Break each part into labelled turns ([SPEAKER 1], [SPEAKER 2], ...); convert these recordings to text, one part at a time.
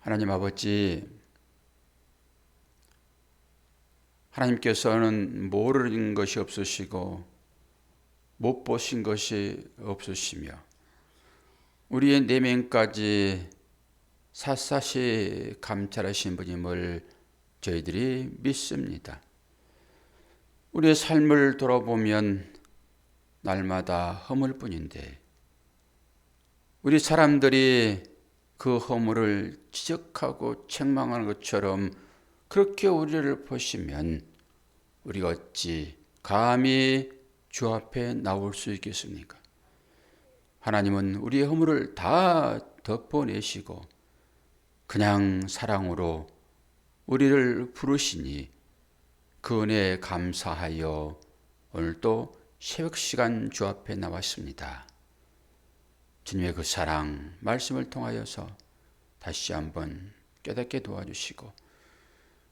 [SPEAKER 1] 하나님 아버지, 하나님께서는 모르는 것이 없으시고 못 보신 것이 없으시며 우리의 내면까지 샅샅이 감찰하신 분임을 저희들이 믿습니다. 우리의 삶을 돌아보면 날마다 허물 뿐인데 우리 사람들이 그 허물을 지적하고 책망하는 것처럼 그렇게 우리를 보시면 우리가 어찌 감히 주 앞에 나올 수 있겠습니까? 하나님은 우리의 허물을 다 덮어내시고 그냥 사랑으로 우리를 부르시니 그 은혜에 감사하여 오늘도 새벽 시간 주 앞에 나왔습니다. 주님의 그 사랑 말씀을 통하여서 다시 한번 깨닫게 도와주시고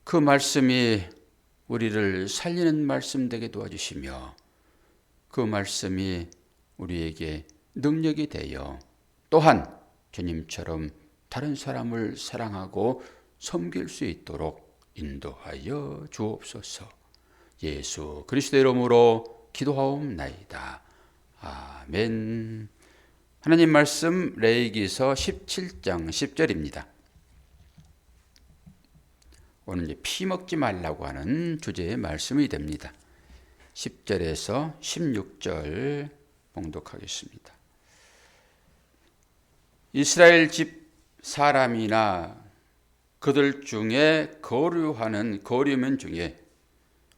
[SPEAKER 1] 그 말씀이 우리를 살리는 말씀 되게 도와주시며 그 말씀이 우리에게 능력이 되어 또한 주님처럼 다른 사람을 사랑하고 섬길 수 있도록 인도하여 주옵소서. 예수 그리스도의 이름으로 기도하옵나이다. 아멘. 하나님 말씀 레위기서 17장 10절입니다. 오늘 이제 피 먹지 말라고 하는 주제의 말씀이 됩니다. 10절에서 16절 봉독하겠습니다. 이스라엘 집 사람이나 그들 중에 거류하는 거류민 중에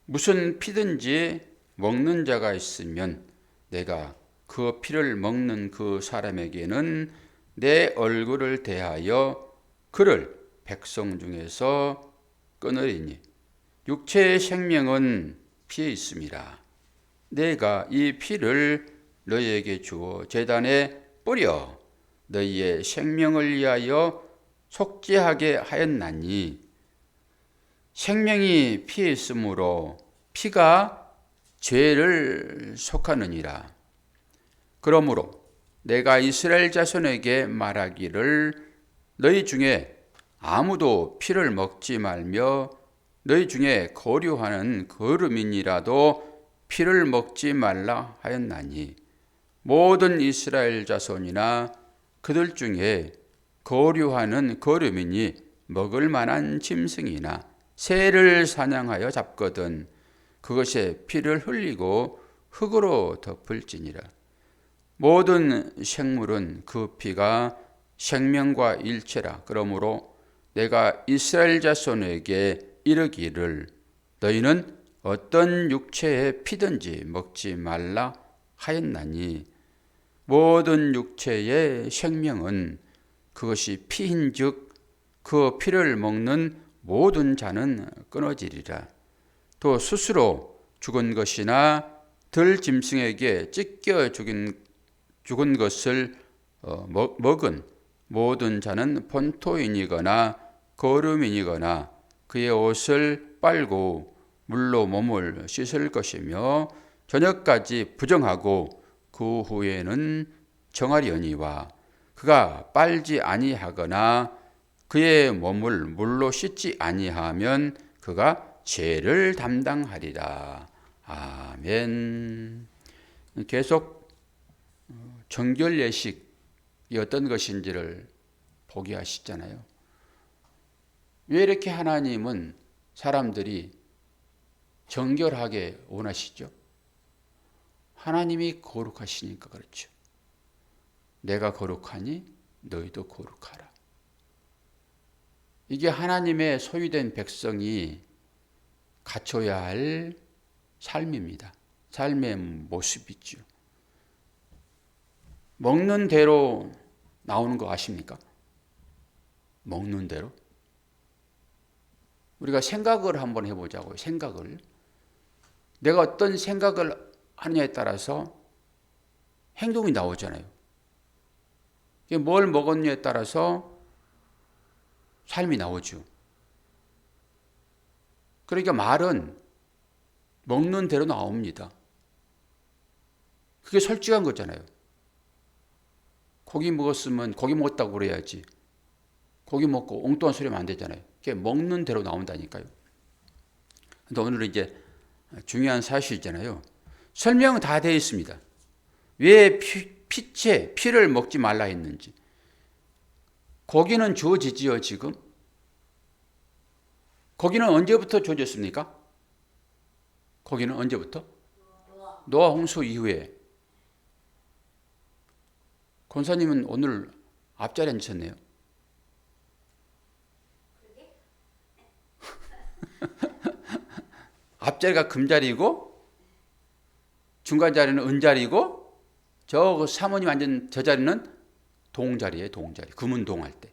[SPEAKER 1] 무슨 피든지 먹는 자가 있으면 내가 그 피를 먹는 그 사람에게는 내 얼굴을 대하여 그를 백성 중에서 끊으리니 육체의 생명은 피에 있음이라. 내가 이 피를 너희에게 주어 제단에 뿌려 너희의 생명을 위하여 속죄하게 하였나니 생명이 피에 있으므로 피가 죄를 속하느니라. 그러므로 내가 이스라엘 자손에게 말하기를 너희 중에 아무도 피를 먹지 말며 너희 중에 거류하는 거류민이라도 피를 먹지 말라 하였나니 모든 이스라엘 자손이나 그들 중에 거류하는 거류민이 먹을 만한 짐승이나 새를 사냥하여 잡거든 그것의 피를 흘리고 흙으로 덮을지니라. 모든 생물은 그 피가 생명과 일체라. 그러므로 내가 이스라엘 자손에게 이르기를 너희는 어떤 육체의 피든지 먹지 말라 하였나니 모든 육체의 생명은 그것이 피인즉 그 피를 먹는 모든 자는 끊어지리라. 또 스스로 죽은 것이나 들 짐승에게 찢겨 죽은 것을 먹은 모든 자는 본토인이거나 거류민이거나 그의 옷을 빨고 물로 몸을 씻을 것이며 저녁까지 부정하고 그 후에는 정하려니와 그가 빨지 아니하거나 그의 몸을 물로 씻지 아니하면 그가 죄를 담당하리라. 아멘. 계속 정결 예식이 어떤 것인지를 보게 하시잖아요. 왜 이렇게 하나님은 사람들이 정결하게 원하시죠? 하나님이 거룩하시니까 그렇죠. 내가 거룩하니 너희도 거룩하라. 이게 하나님의 소유된 백성이 갖춰야 할 삶입니다. 삶의 모습이죠. 먹는 대로 나오는 거 아십니까? 먹는 대로. 우리가 생각을 한번 해보자고요. 생각을. 내가 어떤 생각을 하느냐에 따라서 행동이 나오잖아요. 뭘 먹었냐에 따라서 삶이 나오죠. 그러니까 말은 먹는 대로 나옵니다. 그게 솔직한 거잖아요. 고기 먹었으면 고기 먹었다고 그래야지. 고기 먹고 엉뚱한 소리 하면 안 되잖아요. 그게 먹는 대로 나온다니까요. 근데 오늘은 이제 중요한 사실이잖아요. 설명은 다 되어 있습니다. 왜 피를 먹지 말라 했는지. 고기는 주어지지요, 지금? 고기는 언제부터 주어졌습니까? 고기는 언제부터? 노아 홍수 이후에. 권사님은 오늘 앞자리에 앉으셨네요. 앞자리가 금자리고 중간 자리는 은자리고 저 사모님 앉은 저 자리는 동자리예요. 동자리. 금은동 할 때.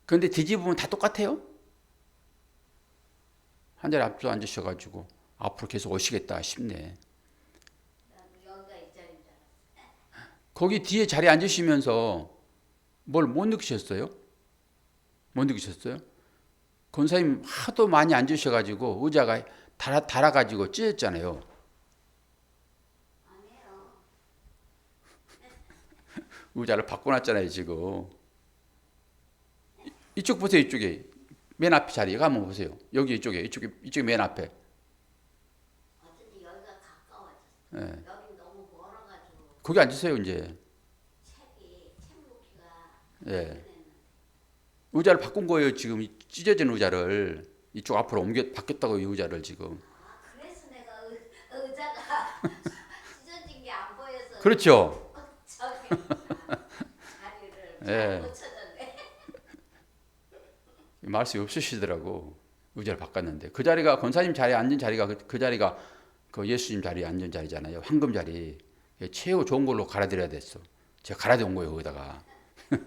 [SPEAKER 1] 그런데 뒤집으면 다 똑같아요. 한 자리 앞서 앉으셔가지고 앞으로 계속 오시겠다 싶네. 거기 뒤에 자리에 앉으시면서 뭘 못 느끼셨어요? 못 느끼셨어요? 권사님 하도 많이 앉으셔가지고 의자가 달아가지고 찢었잖아요. 의자를 바꿔놨잖아요, 지금. 이쪽 보세요, 이쪽에. 맨 앞에 자리가 한번 보세요. 여기 이쪽에 맨 앞에.
[SPEAKER 2] 어쩐지 여기가 가까워졌어.
[SPEAKER 1] 예.
[SPEAKER 2] 여기 너무 멀어가지고
[SPEAKER 1] 거기 앉으세요, 이제.
[SPEAKER 2] 책 놓기가
[SPEAKER 1] 예. 의자를 바꾼 거예요, 지금. 찢어진 의자를. 이쪽 앞으로 바뀌었다고, 이 의자를 지금.
[SPEAKER 2] 아 그래서 내가 의자가 찢어진 게 안 보여서
[SPEAKER 1] 그렇죠.
[SPEAKER 2] 저기 자리를
[SPEAKER 1] 예.
[SPEAKER 2] 못 찾았네.
[SPEAKER 1] 말씀이 없으시더라고. 의자를 바꿨는데. 그 자리가, 권사님 자리에 앉은 자리가, 그 자리가 그 예수님 자리에 앉은 자리잖아요. 황금 자리. 최고 좋은 걸로 갈아드려야 됐어. 제가 갈아드린 거예요, 거기다가.
[SPEAKER 2] 그래서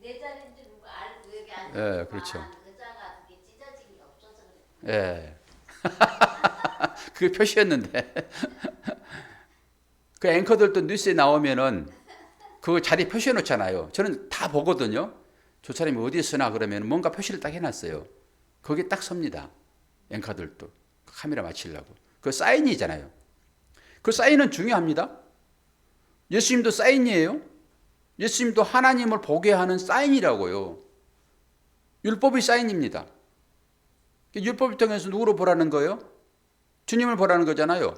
[SPEAKER 2] 내 자리인 줄 알고 여기
[SPEAKER 1] 예, 그렇죠.
[SPEAKER 2] 의자가 그게 찢어진 게 없어서 그래.
[SPEAKER 1] 예. 그게 표시였는데. 그 앵커들도 뉴스에 나오면은 그 자리 표시해 놓잖아요. 저는 다 보거든요. 저 사람이 어디에 쓰나 그러면 뭔가 표시를 딱 해놨어요. 거기에 딱 섭니다. 앵커들도. 카메라 맞추려고. 그 사인이잖아요. 그 사인은 중요합니다. 예수님도 사인이에요. 예수님도 하나님을 보게 하는 사인이라고요. 율법이 사인입니다. 율법을 통해서 누구로 보라는 거예요? 주님을 보라는 거잖아요.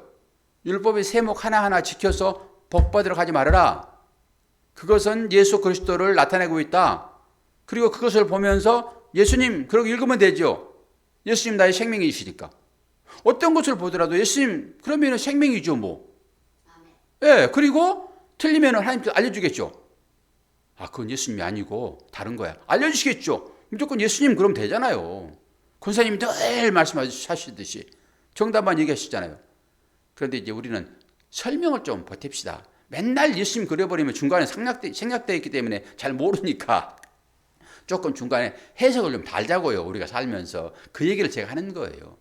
[SPEAKER 1] 율법의 세목 하나하나 지켜서 복 받으러 가지 말아라. 그것은 예수 그리스도를 나타내고 있다. 그리고 그것을 보면서 예수님, 그러고 읽으면 되죠. 예수님 나의 생명이시니까. 어떤 것을 보더라도 예수님, 그러면 생명이죠, 뭐. 예, 그리고 틀리면 하나님께서 알려주겠죠. 아, 그건 예수님이 아니고 다른 거야. 알려주시겠죠. 무조건 예수님 그럼 되잖아요. 권사님이 늘 말씀하시듯이 정답만 얘기하시잖아요. 그런데 이제 우리는 설명을 좀 보탭시다. 맨날 예수님 그려버리면 중간에 생략되어 있기 때문에 잘 모르니까 조금 중간에 해석을 좀 달자고요. 우리가 살면서. 그 얘기를 제가 하는 거예요.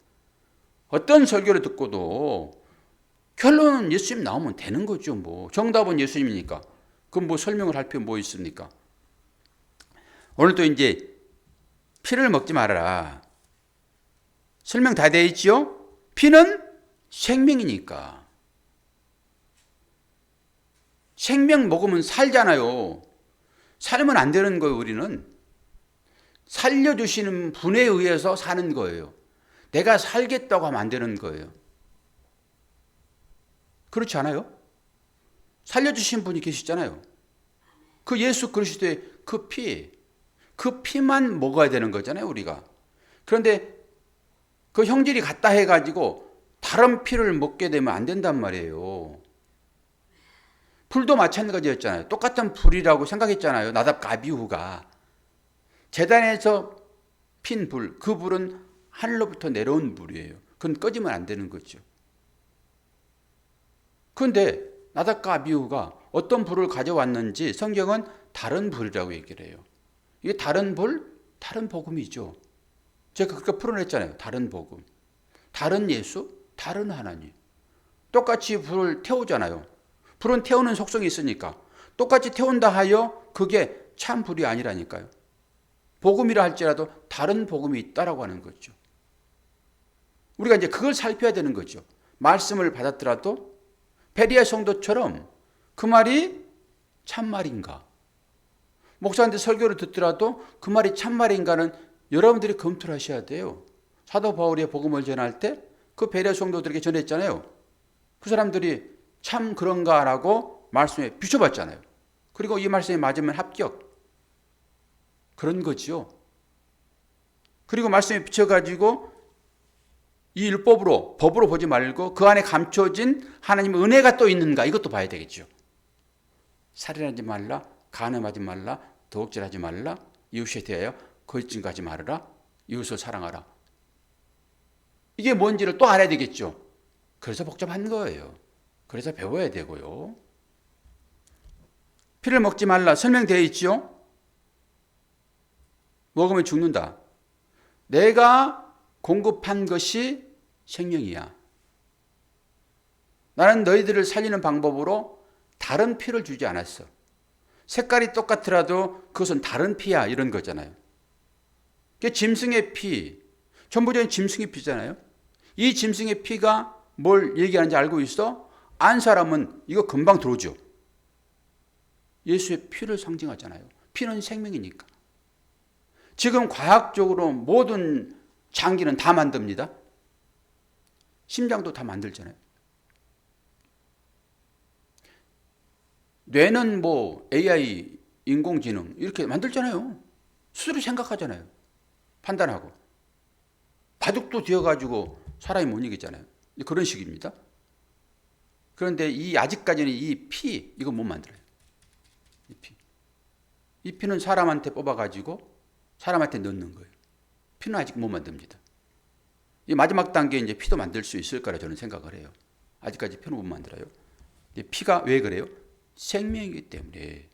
[SPEAKER 1] 어떤 설교를 듣고도 결론은 예수님 나오면 되는 거죠. 뭐 정답은 예수님이니까. 그럼 뭐 설명을 할 필요 뭐 있습니까? 오늘도 이제 피를 먹지 말아라. 설명 다 되어 있죠? 피는 생명이니까. 생명 먹으면 살잖아요. 살면 안 되는 거예요, 우리는. 살려주시는 분에 의해서 사는 거예요. 내가 살겠다고 하면 안 되는 거예요. 그렇지 않아요? 살려주신 분이 계시잖아요. 그 예수 그리스도의 그 피만 먹어야 되는 거잖아요, 우리가. 그런데 그 형질이 같다 해가지고 다른 피를 먹게 되면 안 된단 말이에요. 불도 마찬가지였잖아요. 똑같은 불이라고 생각했잖아요. 나답과 아비후가. 제단에서 핀 불, 그 불은 하늘로부터 내려온 불이에요. 그건 꺼지면 안 되는 거죠. 그런데 나답과 아비후가 어떤 불을 가져왔는지 성경은 다른 불이라고 얘기를 해요. 이게 다른 불, 다른 복음이죠. 제가 그렇게 풀어냈잖아요. 다른 복음. 다른 예수, 다른 하나님. 똑같이 불을 태우잖아요. 불은 태우는 속성이 있으니까. 똑같이 태운다 하여 그게 참 불이 아니라니까요. 복음이라 할지라도 다른 복음이 있다라고 하는 거죠. 우리가 이제 그걸 살펴야 되는 거죠. 말씀을 받았더라도 베리아 성도처럼 그 말이 참말인가? 목사한테 설교를 듣더라도 그 말이 참말인가는 여러분들이 검토를 하셔야 돼요. 사도 바울이 복음을 전할 때 그 베레아 성도들에게 전했잖아요. 그 사람들이 참 그런가라고 말씀에 비춰봤잖아요. 그리고 이 말씀이 맞으면 합격. 그런 거지요. 그리고 말씀에 비춰가지고 이 율법으로, 법으로 보지 말고 그 안에 감춰진 하나님의 은혜가 또 있는가 이것도 봐야 되겠죠. 살인하지 말라, 간음하지 말라, 도둑질하지 말라, 이웃에 대하여 거짓 증거하지 말아라, 이웃을 사랑하라. 이게 뭔지를 또 알아야 되겠죠. 그래서 복잡한 거예요. 그래서 배워야 되고요. 피를 먹지 말라 설명되어 있죠. 먹으면 죽는다. 내가 공급한 것이 생명이야. 나는 너희들을 살리는 방법으로 다른 피를 주지 않았어. 색깔이 똑같더라도 그것은 다른 피야 이런 거잖아요. 짐승의 피, 전부적인 짐승의 피잖아요. 이 짐승의 피가 뭘 얘기하는지 알고 있어? 안 사람은 이거 금방 들어오죠. 예수의 피를 상징하잖아요. 피는 생명이니까. 지금 과학적으로 모든 장기는 다 만듭니다. 심장도 다 만들잖아요. 뇌는 뭐 AI, 인공지능 이렇게 만들잖아요. 스스로 생각하잖아요. 판단하고. 바둑도 되어가지고 사람이 못 이기잖아요. 그런 식입니다. 그런데 아직까지는 이 피, 이거 못 만들어요. 이 피. 이 피는 사람한테 뽑아가지고 사람한테 넣는 거예요. 피는 아직 못 만듭니다. 이 마지막 단계에 이제 피도 만들 수 있을 거라 저는 생각을 해요. 아직까지 피는 못 만들어요. 피가 왜 그래요? 생명이기 때문에.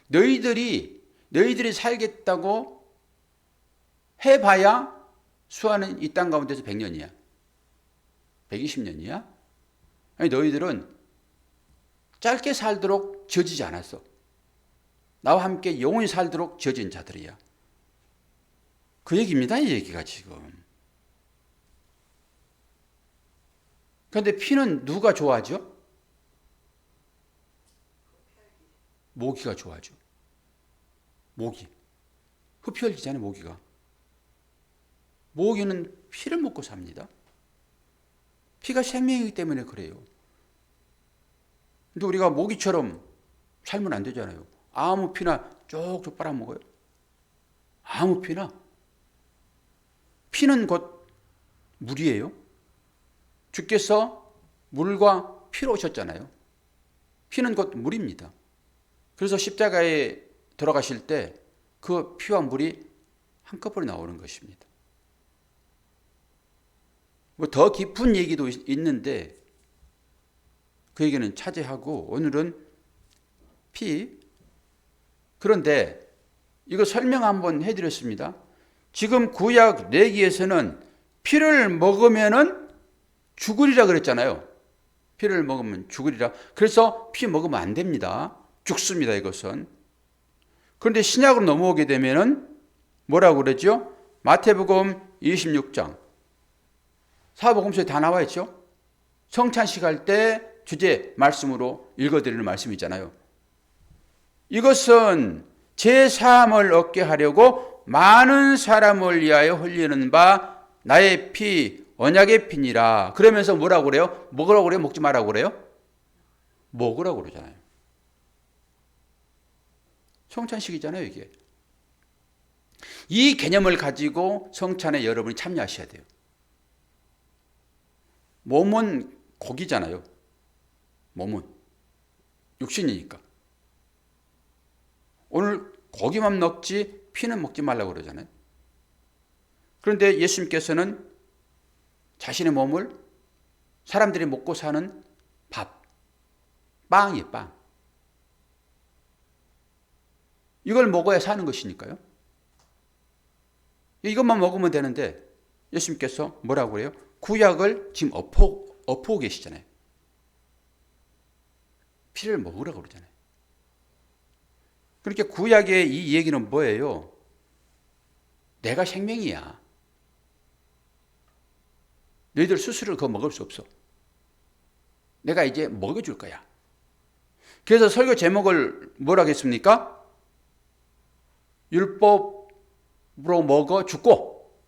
[SPEAKER 1] 너희들이 살겠다고 해봐야 수아는 이 땅 가운데서 100년이야. 120년이야? 아니, 너희들은 짧게 살도록 지어지지 않았어. 나와 함께 영원히 살도록 지어진 자들이야. 그 얘기입니다, 이 얘기가 지금. 그런데 피는 누가 좋아하죠? 모기가 좋아하죠. 모기. 흡혈귀잖아요, 모기가. 모기는 피를 먹고 삽니다. 피가 생명이기 때문에 그래요. 근데 우리가 모기처럼 살면 안 되잖아요. 아무 피나 쪽쪽 빨아먹어요. 아무 피나. 피는 곧 물이에요. 주께서 물과 피로 오셨잖아요. 피는 곧 물입니다. 그래서 십자가에 돌아가실 때 그 피와 물이 한꺼번에 나오는 것입니다. 뭐 더 깊은 얘기도 있는데 그 얘기는 차지하고 오늘은 피. 그런데 이거 설명 한번 해드렸습니다. 지금 구약 레기에서는 피를 먹으면은 죽으리라 그랬잖아요. 피를 먹으면 죽으리라. 그래서 피 먹으면 안 됩니다. 죽습니다, 이것은. 그런데 신약으로 넘어오게 되면은 뭐라고 그러죠? 마태복음 26장. 사복음서에 다 나와 있죠? 성찬식 할 때 주제 말씀으로 읽어드리는 말씀이잖아요. 이것은 제3을 얻게 하려고 많은 사람을 위하여 흘리는 바 나의 피, 언약의 피니라. 그러면서 뭐라고 그래요? 먹으라고 그래요? 먹지 말라고 그래요? 먹으라고 그러잖아요. 성찬식이잖아요, 이게. 이 개념을 가지고 성찬에 여러분이 참여하셔야 돼요. 몸은 고기잖아요. 몸은 육신이니까. 오늘 고기만 먹지 피는 먹지 말라고 그러잖아요. 그런데 예수님께서는 자신의 몸을 사람들이 먹고 사는 밥, 빵이에요, 빵. 이걸 먹어야 사는 것이니까요. 이것만 먹으면 되는데 예수님께서 뭐라고 그래요? 구약을 지금 엎어 계시잖아요. 피를 먹으라고 그러잖아요. 그러니까 구약의 이 얘기는 뭐예요? 내가 생명이야. 너희들 스스로 그거 먹을 수 없어. 내가 이제 먹여줄 거야. 그래서 설교 제목을 뭐라고 했습니까? 율법으로 먹어 죽고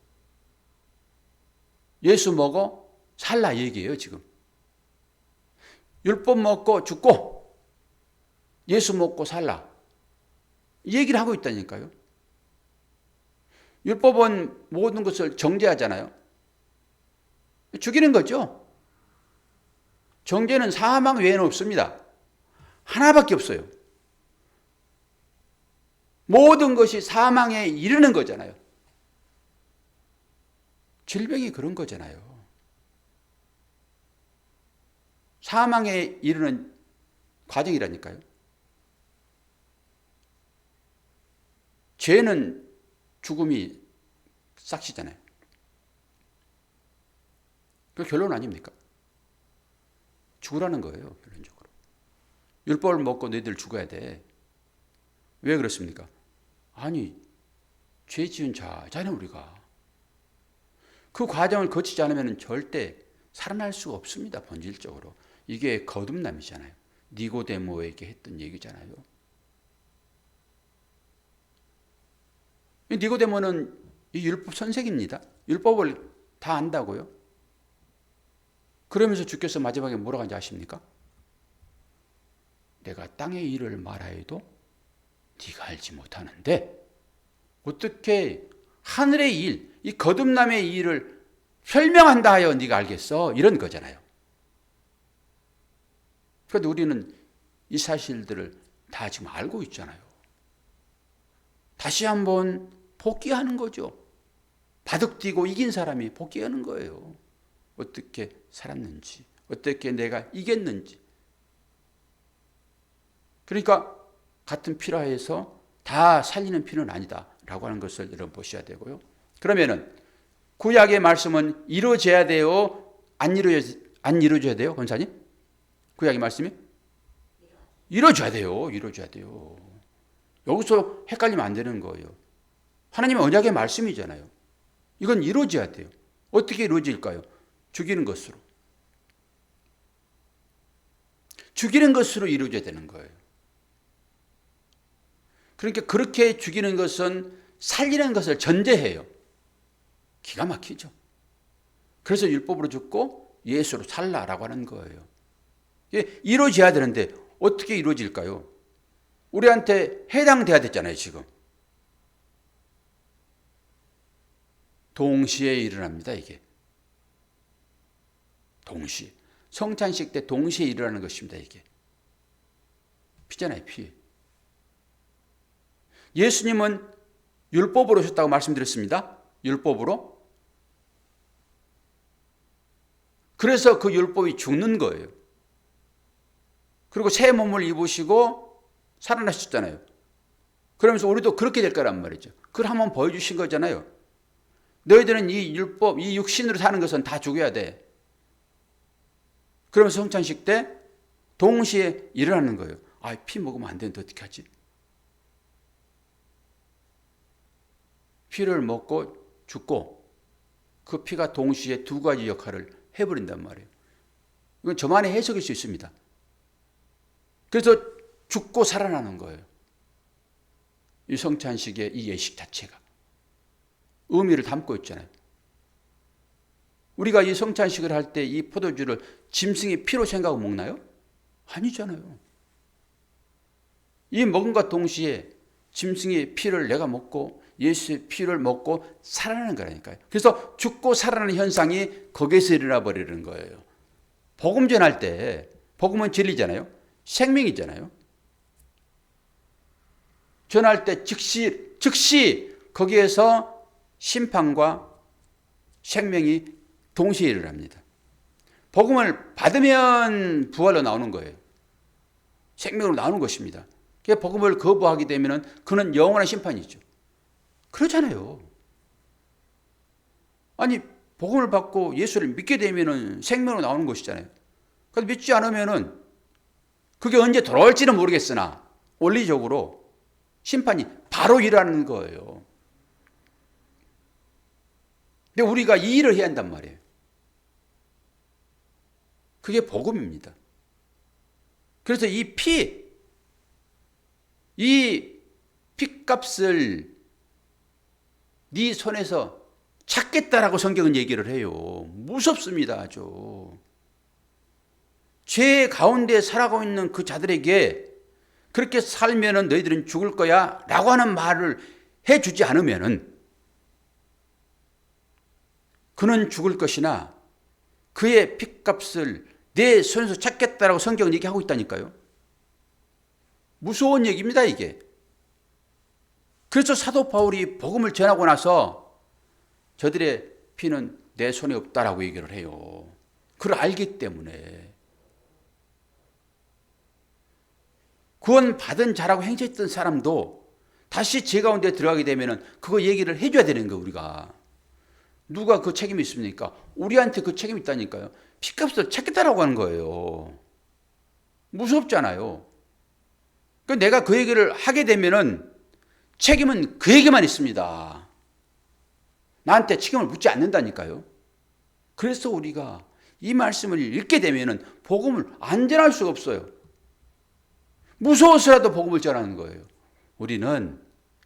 [SPEAKER 1] 예수 먹어 살라 얘기예요, 지금. 율법 먹고 죽고 예수 먹고 살라. 이 얘기를 하고 있다니까요. 율법은 모든 것을 정죄하잖아요. 죽이는 거죠. 정죄는 사망 외에는 없습니다. 하나밖에 없어요. 모든 것이 사망에 이르는 거잖아요. 질병이 그런 거잖아요. 사망에 이르는 과정이라니까요. 죄는 죽음이 싹시잖아요. 그 결론 아닙니까? 죽으라는 거예요, 결론적으로. 율법을 먹고 너희들 죽어야 돼. 왜 그렇습니까? 아니, 죄 지은 자잖아요, 우리가. 그 과정을 거치지 않으면 절대 살아날 수가 없습니다, 본질적으로. 이게 거듭남이잖아요. 니고데모에게 했던 얘기잖아요. 니고데모는 이 율법 선생입니다. 율법을 다 안다고요. 그러면서 주께서 마지막에 뭐라고 하는지 아십니까? 내가 땅의 일을 말하여도 네가 알지 못하는데 어떻게 하늘의 일, 이 거듭남의 일을 설명한다 하여 네가 알겠어? 이런 거잖아요. 그런데 우리는 이 사실들을 다 지금 알고 있잖아요. 다시 한번 복귀하는 거죠. 바둑 뛰고 이긴 사람이 복귀하는 거예요. 어떻게 살았는지, 어떻게 내가 이겼는지. 그러니까 같은 피라 해서 다 살리는 피는 아니다라고 하는 것을 여러분 보셔야 되고요. 그러면은 구약의 말씀은 이루어져야 돼요? 안 이루어져야 돼요, 권사님? 구약의 말씀이? 이루어져야 돼요. 이루어져야 돼요. 여기서 헷갈리면 안 되는 거예요. 하나님의 언약의 말씀이잖아요. 이건 이루어져야 돼요. 어떻게 이루어질까요? 죽이는 것으로. 죽이는 것으로 이루어져야 되는 거예요. 그러니까 그렇게 죽이는 것은 살리는 것을 전제해요. 기가 막히죠. 그래서 율법으로 죽고 예수로 살라라고 하는 거예요. 이게 이루어져야 되는데 어떻게 이루어질까요? 우리한테 해당돼야 됐잖아요, 지금. 동시에 일어납니다, 이게. 동시에. 성찬식 때 동시에 일어나는 것입니다, 이게. 피잖아요, 피. 예수님은 율법으로 오셨다고 말씀드렸습니다. 율법으로. 그래서 그 율법이 죽는 거예요. 그리고 새 몸을 입으시고 살아나셨잖아요. 그러면서 우리도 그렇게 될 거란 말이죠. 그걸 한번 보여주신 거잖아요. 너희들은 이 율법, 이 육신으로 사는 것은 다 죽여야 돼. 그러면서 성찬식 때 동시에 일어나는 거예요. 아, 피 먹으면 안 되는데 어떻게 하지? 피를 먹고 죽고 그 피가 동시에 두 가지 역할을 해버린단 말이에요. 이건 저만의 해석일 수 있습니다. 그래서 죽고 살아나는 거예요. 이 성찬식의 이 예식 자체가. 의미를 담고 있잖아요. 우리가 이 성찬식을 할 때 이 포도주를 짐승의 피로 생각하고 먹나요? 아니잖아요. 이 먹음과 동시에 짐승의 피를 내가 먹고 예수의 피를 먹고 살아나는 거라니까요. 그래서 죽고 살아나는 현상이 거기에서 일어나 버리는 거예요. 복음 전할 때 복음은 진리잖아요. 생명이잖아요. 전할 때 즉시 거기에서 심판과 생명이 동시에 일어납니다. 복음을 받으면 부활로 나오는 거예요. 생명으로 나오는 것입니다. 복음을 거부하게 되면 그는 영원한 심판이죠. 그렇잖아요. 아니, 복음을 받고 예수를 믿게 되면 생명으로 나오는 것이잖아요. 그런데 믿지 않으면 그게 언제 돌아올지는 모르겠으나 원리적으로 심판이 바로 일어나는 거예요. 근데 우리가 이 일을 해야 한단 말이에요. 그게 복음입니다. 그래서 이 피, 이 핏값을 네 손에서 찾겠다라고 성경은 얘기를 해요. 무섭습니다. 아주. 죄 가운데 살아가고 있는 그 자들에게 그렇게 살면은 너희들은 죽을 거야 라고 하는 말을 해주지 않으면은 그는 죽을 것이나 그의 핏값을 내 손에서 찾겠다라고 성경은 얘기하고 있다니까요. 무서운 얘기입니다, 이게. 그래서 사도 바울이 복음을 전하고 나서 저들의 피는 내 손에 없다라고 얘기를 해요. 그걸 알기 때문에. 구원 받은 자라고 행세했던 사람도 다시 죄 가운데 들어가게 되면 그거 얘기를 해줘야 되는 거예요, 우리가. 누가 그 책임이 있습니까? 우리한테 그 책임이 있다니까요. 핏값을 찾겠다라고 하는 거예요. 무섭잖아요. 그러니까 내가 그 얘기를 하게 되면은 책임은 그에게만 있습니다. 나한테 책임을 묻지 않는다니까요. 그래서 우리가 이 말씀을 읽게 되면은 복음을 안 전할 수가 없어요. 무서워서라도 복음을 전하는 거예요. 우리는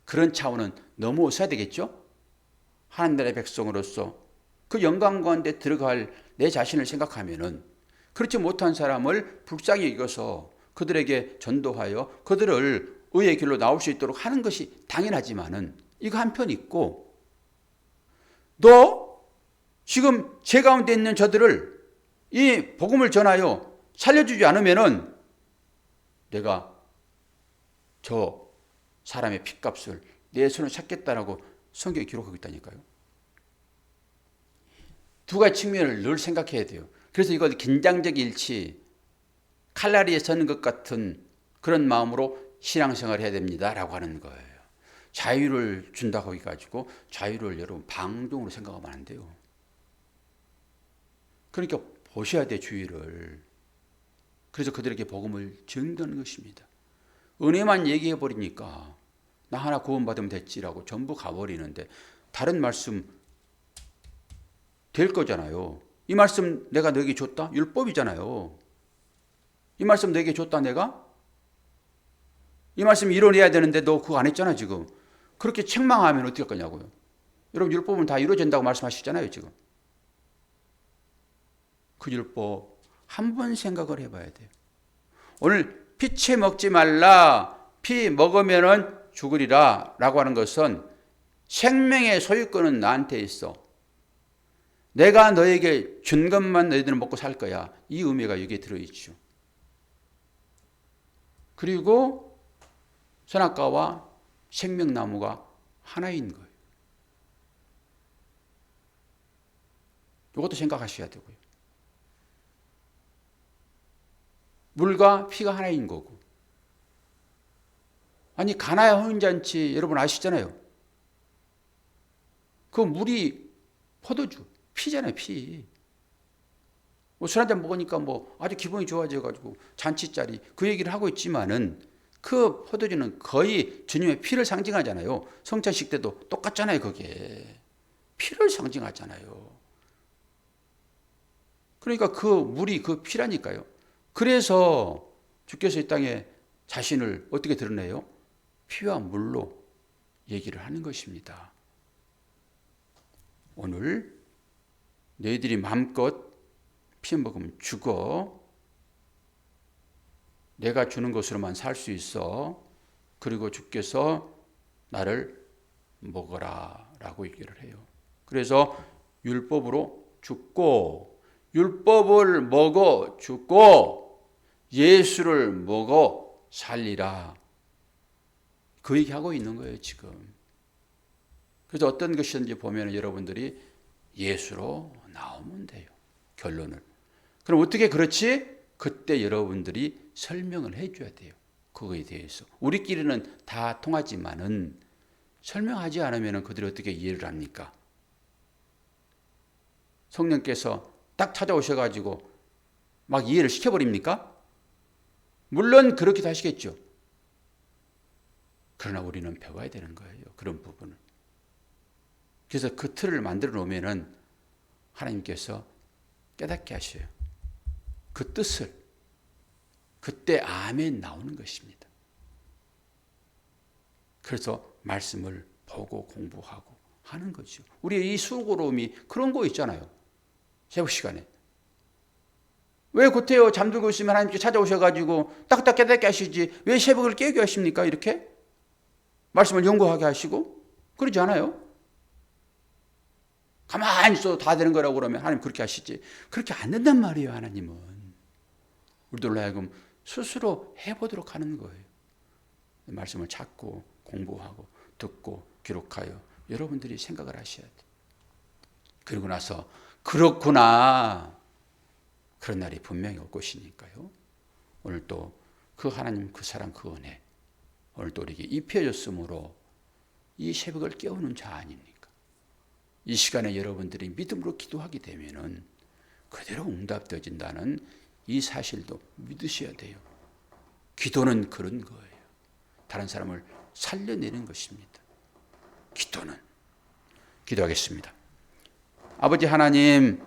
[SPEAKER 1] 그런 차원은 넘어서야 되겠죠? 하나님의 백성으로서 그 영광 가운데 들어갈 내 자신을 생각하면은 그렇지 못한 사람을 불쌍히 여겨서 그들에게 전도하여 그들을 의의 길로 나올 수 있도록 하는 것이 당연하지만은 이거 한편 있고 너 지금 죄 가운데 있는 저들을 이 복음을 전하여 살려주지 않으면은 내가 저 사람의 핏값을 내 손을 찾겠다라고 성경에 기록하고 있다니까요. 두 가지 측면을 늘 생각해야 돼요. 그래서 이걸 긴장적 일치, 칼날이에 서는 것 같은 그런 마음으로 신앙생활을 해야 됩니다라고 하는 거예요. 자유를 준다고 해가지고 자유를 여러분 방종으로 생각하면 안 돼요. 그러니까 보셔야 돼, 주의를. 그래서 그들에게 복음을 전하는 것입니다. 은혜만 얘기해 버리니까 나 하나 구원받으면 됐지라고 전부 가버리는데 다른 말씀 될 거잖아요. 이 말씀 내가 너에게 줬다? 율법이잖아요. 이 말씀 너에게 줬다 내가? 이 말씀 이뤄내야 되는데 너 그거 안 했잖아 지금. 그렇게 책망하면 어떻게 할 거냐고요. 여러분 율법은 다 이루어진다고 말씀하시잖아요 지금. 그 율법 한 번 생각을 해봐야 돼요. 오늘 피채 먹지 말라, 피 먹으면은 죽으리라 라고 하는 것은 생명의 소유권은 나한테 있어. 내가 너에게 준 것만 너희들은 먹고 살 거야. 이 의미가 여기에 들어있죠. 그리고 선악과와 생명나무가 하나인 거예요. 이것도 생각하셔야 되고요. 물과 피가 하나인 거고. 아니 가나야 혼인잔치 여러분 아시잖아요. 그 물이 포도주, 피잖아요, 피. 뭐 술 한잔 먹으니까 뭐 아주 기분이 좋아져가지고 잔치자리 그 얘기를 하고 있지만은 그 포도주는 거의 주님의 피를 상징하잖아요. 성찬식 때도 똑같잖아요, 그게. 피를 상징하잖아요. 그러니까 그 물이 그 피라니까요. 그래서 주께서 이 땅에 자신을 어떻게 드러내요? 피와 물로 얘기를 하는 것입니다. 오늘 너희들이 마음껏 피 먹으면 죽어. 내가 주는 것으로만 살 수 있어. 그리고 주께서 나를 먹어라 라고 얘기를 해요. 그래서 율법으로 죽고 율법을 먹어 죽고 예수를 먹어 살리라. 그 얘기하고 있는 거예요 지금. 그래서 어떤 것이든지 보면 여러분들이 예수로 나오면 돼요. 결론을. 그럼 어떻게 그렇지? 그때 여러분들이 설명을 해줘야 돼요. 그거에 대해서. 우리끼리는 다 통하지만은 설명하지 않으면 그들이 어떻게 이해를 합니까? 성령께서 딱 찾아오셔가지고 막 이해를 시켜버립니까? 물론 그렇기도 하시겠죠. 그러나 우리는 배워야 되는 거예요. 그런 부분을. 그래서 그 틀을 만들어 놓으면은 하나님께서 깨닫게 하셔요. 그 뜻을. 그때 아멘 나오는 것입니다. 그래서 말씀을 보고 공부하고 하는 거죠. 우리 이 수고로움이 그런 거 있잖아요. 새벽 시간에. 왜 구태여 잠들고 있으면 하나님께 찾아오셔가지고 딱딱 깨닫게 하시지 왜 새벽을 깨게 하십니까? 이렇게 말씀을 연구하게 하시고 그러지 않아요? 가만히 있어도 다 되는 거라고 그러면 하나님 그렇게 하시지. 그렇게 안 된단 말이에요. 하나님은. 우리들로 하여금 스스로 해보도록 하는 거예요. 말씀을 찾고 공부하고 듣고 기록하여 여러분들이 생각을 하셔야 돼요. 그러고 나서 그렇구나. 그런 날이 분명히 올 것이니까요. 오늘 또 그 하나님 그 사랑 그 은혜 오늘 또 우리에게 입혀졌으므로 이 새벽을 깨우는 자 아닙니까? 이 시간에 여러분들이 믿음으로 기도하게 되면은 그대로 응답되어진다는 이 사실도 믿으셔야 돼요. 기도는 그런 거예요. 다른 사람을 살려내는 것입니다. 기도하겠습니다. 아버지 하나님,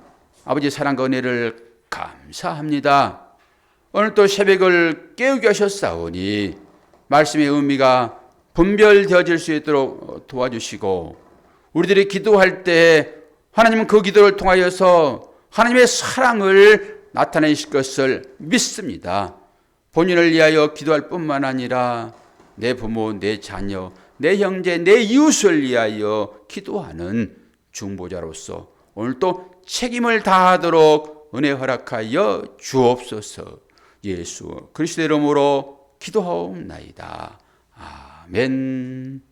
[SPEAKER 1] 아버지 사랑과 은혜를 감사합니다. 오늘 또 새벽을 깨우게 하셨사오니 말씀의 의미가 분별되어질 수 있도록 도와주시고 우리들이 기도할 때 하나님은 그 기도를 통하여서 하나님의 사랑을 나타내실 것을 믿습니다. 본인을 위하여 기도할 뿐만 아니라 내 부모, 내 자녀, 내 형제, 내 이웃을 위하여 기도하는 중보자로서 오늘 또 책임을 다하도록 은혜 허락하여 주옵소서. 예수 그리스도의 이름으로 기도하옵나이다. 아멘.